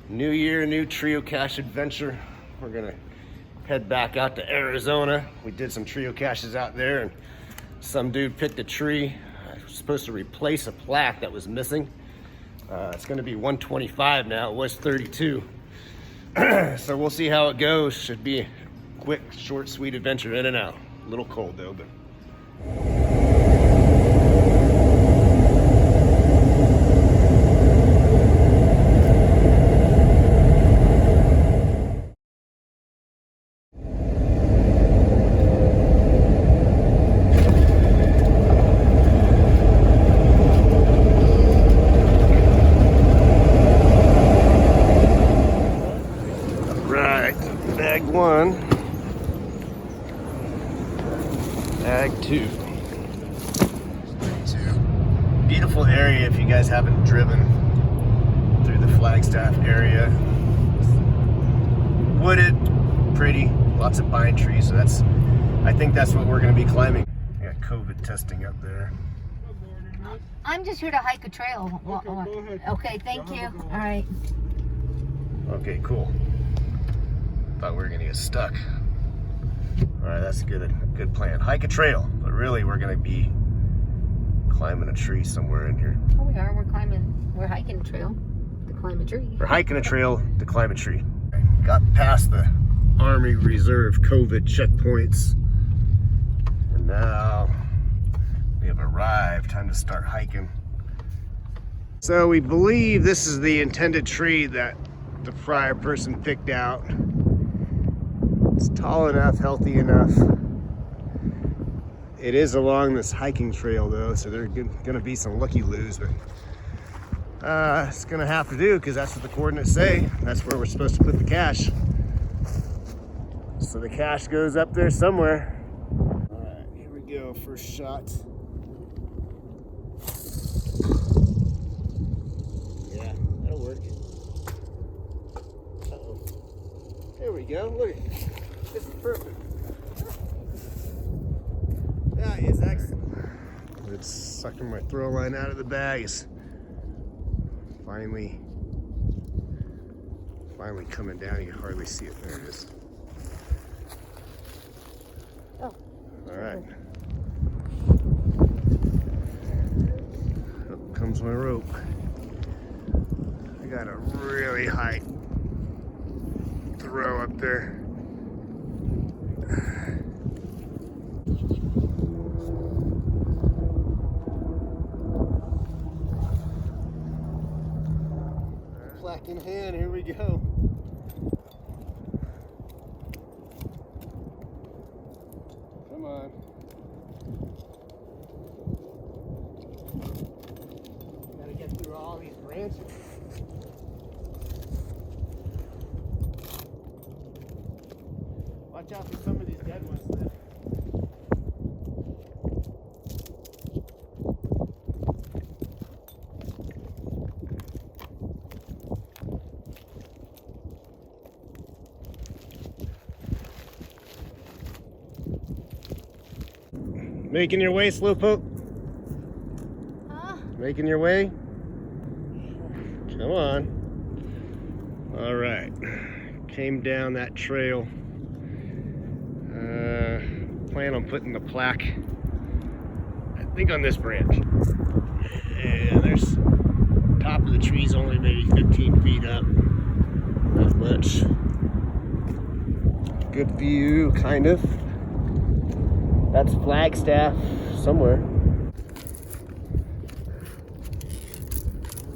New year, new trio cache adventure. We're gonna head back out to Arizona. We did some trio caches out there and some dude picked a tree. Supposed to replace a plaque that was missing. It's gonna be 125 now, it was 32. So we'll see how it goes. Should be a quick, short, sweet adventure in and out. A little cold though, but. Bag 1, bag 2. Beautiful area if you guys haven't driven through the Flagstaff area. Wooded, pretty, lots of pine trees. So I think that's what we're going to be climbing. We got COVID testing up there. I'm just here to hike a trail. Okay, go ahead. Okay, thank you. All right. Okay, cool. Thought we were gonna get stuck. All right, that's a good plan. Hike a trail, but really we're gonna be climbing a tree somewhere in here. Oh, we are. We're hiking a trail to climb a tree. We're hiking a trail to climb a tree. Got past the Army Reserve COVID checkpoints, and now we have arrived. Time to start hiking. So we believe this is the intended tree that the prior person picked out. It's tall enough, healthy enough. It is along this hiking trail though, so there are gonna be some looky-loos, but it's gonna have to do because that's what the coordinates say. That's where we're supposed to put the cache. So the cache goes up there somewhere. All right, here we go, first shot. Yeah, that'll work. Uh-oh. There we go, look at it. This is perfect. That is excellent. It's sucking my throw line out of the bag. It's finally coming down. You can hardly see it. There it is. Oh. All right. Up comes my rope. I got a really high throw up there. Plaque in hand, here we go. Come on. Gotta get through all these branches. Watch out for some of these dead ones there. Making your way, Slowpoke? Huh? Making your way? Come on. All right. Came down that trail. Plan on putting the plaque, I think, on this branch. And there's top of the tree's only maybe 15 feet up. Not much. Good view, kind of. That's Flagstaff somewhere.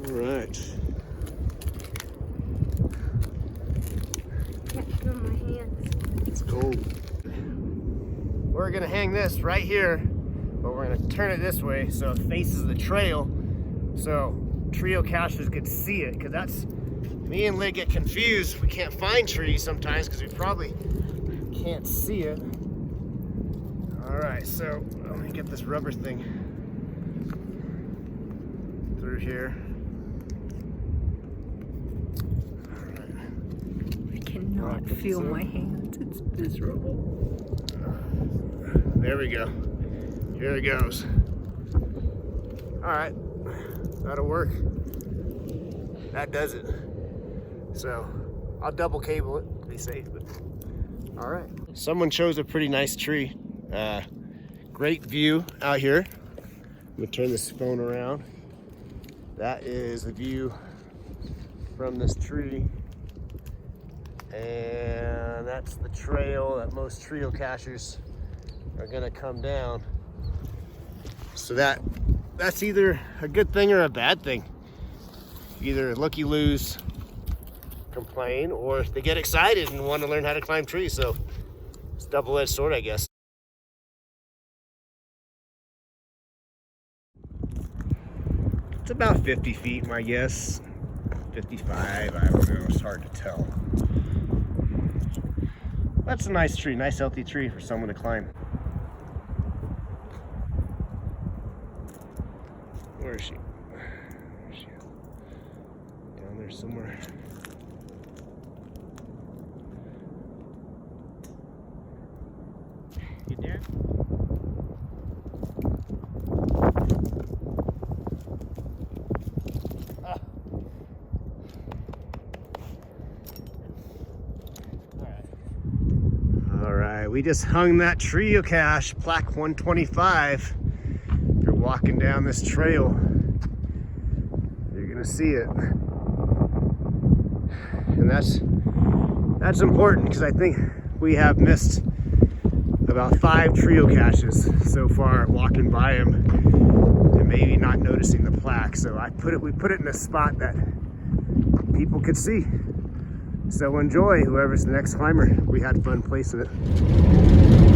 All right. Can't feel my hands. It's cold. We're gonna hang this right here, but we're gonna turn it this way so it faces the trail, so trio cachers could see it. Because that's, me and Lid get confused. We can't find trees sometimes because we probably can't see it. All right, so let me get this rubber thing through here. I cannot feel my hands. It's miserable. There we go. Here it goes. All right, that'll work. That does it. So I'll double cable it to be safe. But all right. Someone chose a pretty nice tree. Great view out here. I'm gonna turn this phone around. That is the view from this tree. And that's the trail that most trio cachers are gonna come down. So that's either a good thing or a bad thing. Either looky-loos complain, or they get excited and want to learn how to climb trees. So it's a double-edged sword, I guess. It's about 50 feet, my guess. 55, I don't know, it's hard to tell. That's a nice tree, nice healthy tree for someone to climb. Where is she? Where is she? Down there somewhere. You there? All right, we just hung that trio cache, plaque 125. If you're walking down this trail, you're gonna see it. And that's important, because I think we have missed about 5 trio caches so far, walking by them and maybe not noticing the plaque. So we put it in a spot that people could see. So enjoy, whoever's the next climber. We had fun placing it.